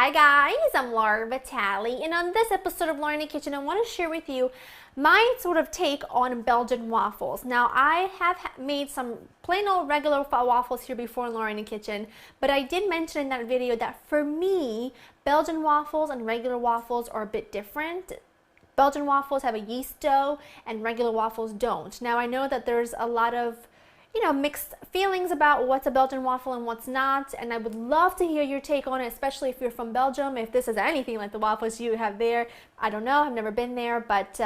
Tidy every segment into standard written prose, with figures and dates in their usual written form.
Hi guys, I'm Laura Vitale, and on this episode of Laura in the Kitchen, I want to share with you my sort of take on Belgian waffles. Now, I have made some plain old regular waffles here before in Laura in the Kitchen, but I did mention in that video that for me, Belgian waffles and regular waffles are a bit different. Belgian waffles have a yeast dough and regular waffles don't. Now, I know that there's a lot of mixed feelings about what's a Belgian waffle and what's not, and I would love to hear your take on it, especially if you're from Belgium, if this is anything like the waffles you have there. I don't know, I've never been there, but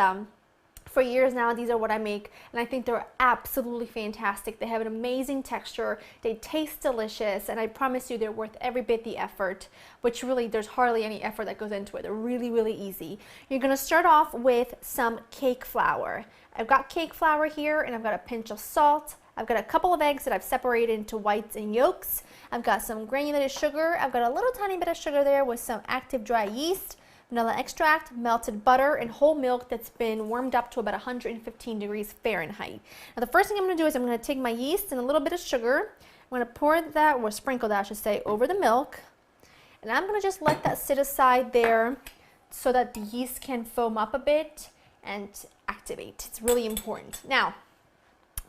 for years now, these are what I make, and I think they're absolutely fantastic. They have an amazing texture, they taste delicious, and I promise you they're worth every bit the effort, which really, there's hardly any effort that goes into it. They're really, really easy. You're gonna start off with some cake flour. I've got cake flour here, and I've got a pinch of salt. I've got a couple of eggs that I've separated into whites and yolks. I've got some granulated sugar. I've got a little tiny bit of sugar there with some active dry yeast, vanilla extract, melted butter, and whole milk that's been warmed up to about 115 degrees Fahrenheit. Now the first thing I'm going to do is I'm going to take my yeast and a little bit of sugar. I'm going to pour that, or sprinkle that I should say, over the milk. And I'm going to just let that sit aside there so that the yeast can foam up a bit and activate. It's really important. Now,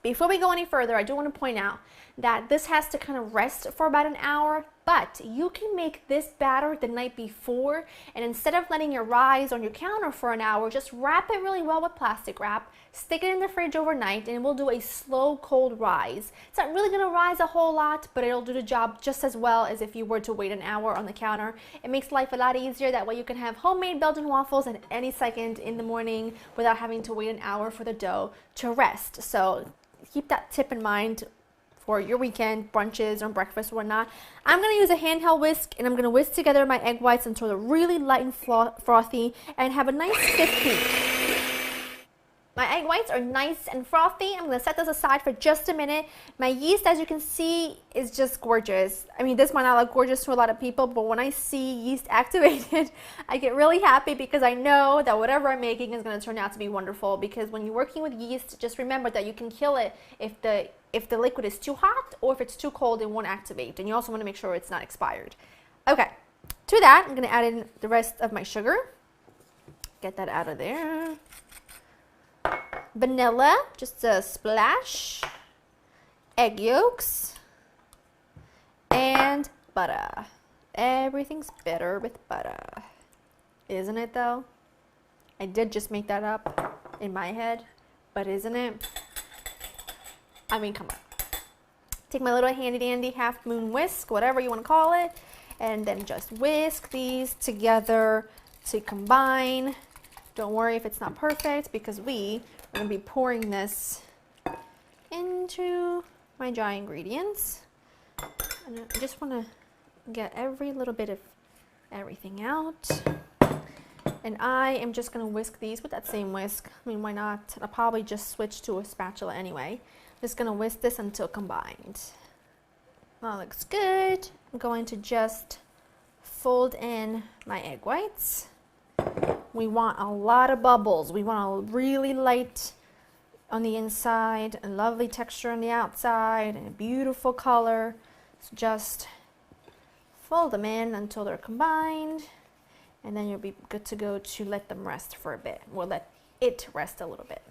before we go any further, I do want to point out that this has to kind of rest for about an hour, but you can make this batter the night before, and instead of letting it rise on your counter for an hour, just wrap it really well with plastic wrap, stick it in the fridge overnight, and we'll do a slow cold rise. It's not really going to rise a whole lot, but it'll do the job just as well as if you were to wait an hour on the counter. It makes life a lot easier. That way you can have homemade Belgian waffles at any second in the morning without having to wait an hour for the dough to rest. So keep that tip in mind for your weekend brunches or breakfast or whatnot. I'm going to use a handheld whisk, and I'm going to whisk together my egg whites until they're really light and frothy and have a nice stiff peak. My egg whites are nice and frothy. I'm going to set this aside for just a minute. My yeast, as you can see, is just gorgeous. I mean, this might not look gorgeous to a lot of people, but when I see yeast activated, I get really happy because I know that whatever I'm making is going to turn out to be wonderful. Because when you're working with yeast, just remember that you can kill it if the liquid is too hot, or if it's too cold, it won't activate. And you also want to make sure it's not expired. Okay, to that, I'm going to add in the rest of my sugar. Get that out of there. Vanilla, just a splash, egg yolks, and butter. Everything's better with butter, isn't it though? I did just make that up in my head, but isn't it? I mean, come on. Take my little handy dandy half moon whisk, whatever you want to call it, and then just whisk these together to combine. Don't worry if it's not perfect, because we are going to be pouring this into my dry ingredients. And I just want to get every little bit of everything out. And I am just going to whisk these with that same whisk. I mean, why not? I'll probably just switch to a spatula anyway. Just going to whisk this until combined. That looks good. I'm going to just fold in my egg whites. We want a lot of bubbles. We want a really light on the inside, a lovely texture on the outside, and a beautiful color. So just fold them in until they're combined, and then you'll be good to go to let them rest for a bit. We'll let it rest a little bit.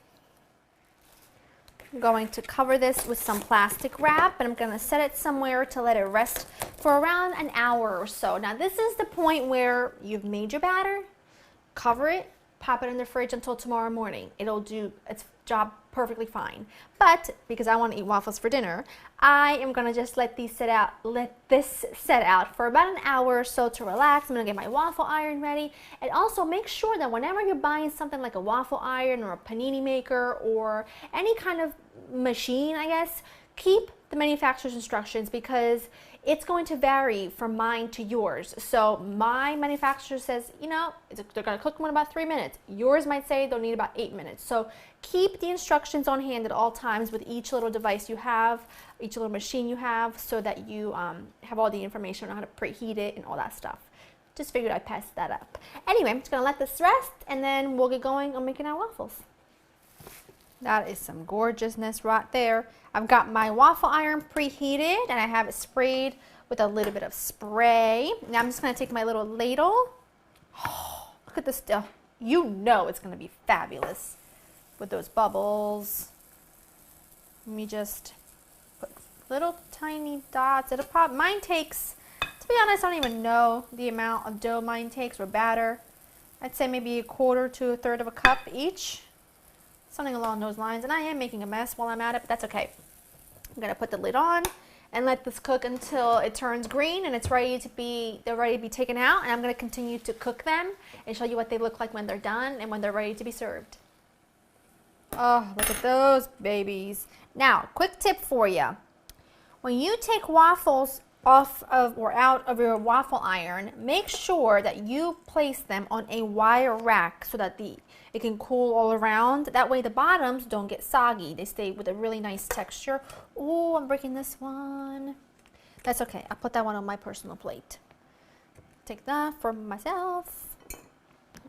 I'm going to cover this with some plastic wrap, and I'm going to set it somewhere to let it rest for around an hour or so. Now this is the point where you've made your batter. Cover it, pop it in the fridge until tomorrow morning. It'll do its job perfectly fine. But because I want to eat waffles for dinner, I am going to just let this set out for about an hour or so to relax. I'm going to get my waffle iron ready. And also make sure that whenever you're buying something like a waffle iron or a panini maker or any kind of machine, I guess, keep the manufacturer's instructions, because it's going to vary from mine to yours. So my manufacturer says, they're going to cook them in about 3 minutes. Yours might say they'll need about 8 minutes. So keep the instructions on hand at all times with each little device you have, each little machine you have, so that you have all the information on how to preheat it and all that stuff. Just figured I'd pass that up. Anyway, I'm just going to let this rest, and then we'll get going on making our waffles. That is some gorgeousness right there. I've got my waffle iron preheated, and I have it sprayed with a little bit of spray. Now I'm just going to take my little ladle. Oh, look at this stuff. You know it's going to be fabulous with those bubbles. Let me just put little tiny dots. It'll pop. Mine takes, to be honest, I don't even know the amount of dough mine takes or batter. I'd say maybe 1/4 to 1/3 of a cup each. Something along those lines. And I am making a mess while I'm at it, but that's okay. I'm going to put the lid on and let this cook until it turns green and it's ready to be, they're ready to be taken out. And I'm going to continue to cook them and show you what they look like when they're done and when they're ready to be served. Oh, look at those babies. Now, quick tip for you. When you take waffles off of or out of your waffle iron, make sure that you place them on a wire rack so that it can cool all around. That way the bottoms don't get soggy. They stay with a really nice texture. Oh, I'm breaking this one. That's okay. I'll put that one on my personal plate. Take that for myself.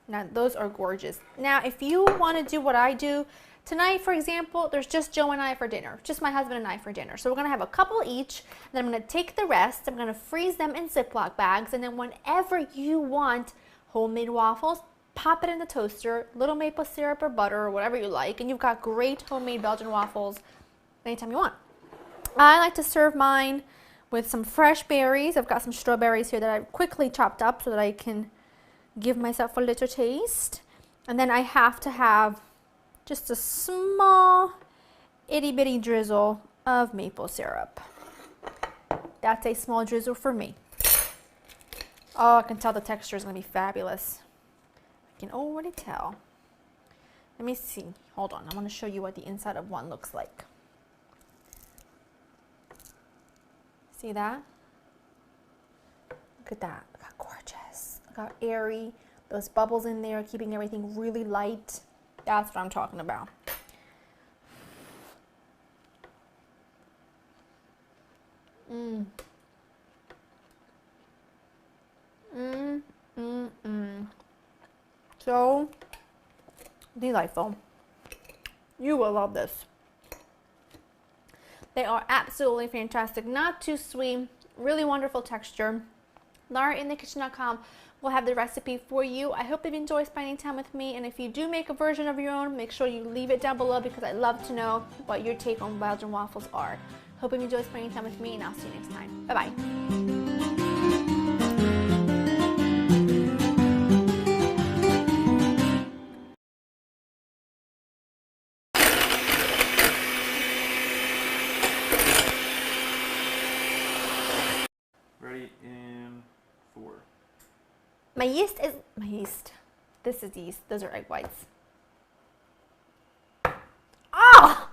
Now, those are gorgeous. Now, if you want to do what I do, tonight, for example, there's just Joe and I for dinner, just my husband and I for dinner. So we're going to have a couple each, and then I'm going to take the rest, I'm going to freeze them in Ziploc bags, and then whenever you want homemade waffles, pop it in the toaster, little maple syrup or butter or whatever you like, and you've got great homemade Belgian waffles anytime you want. I like to serve mine with some fresh berries. I've got some strawberries here that I quickly chopped up so that I can give myself a little taste. And then I have to have just a small itty bitty drizzle of maple syrup. That's a small drizzle for me. Oh, I can tell the texture is going to be fabulous. I can already tell. Let me see. Hold on. I want to show you what the inside of one looks like. See that? Look at that. Look how gorgeous. Look how airy. Those bubbles in there keeping everything really light. That's what I'm talking about. Mmm. Mmm. Mmm. Mmm. So delightful. You will love this. They are absolutely fantastic. Not too sweet. Really wonderful texture. LauraInTheKitchen.com will have the recipe for you. I hope that you enjoy spending time with me, and if you do make a version of your own, make sure you leave it down below because I love to know what your take on Belgian waffles are. Hope you enjoy spending time with me, and I'll see you next time. Bye-bye. Ready in 4. My yeast. This is yeast. Those are egg whites. Ah!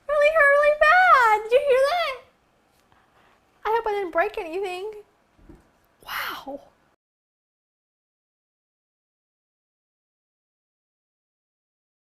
Really hurt really bad. Did you hear that? I hope I didn't break anything. Wow.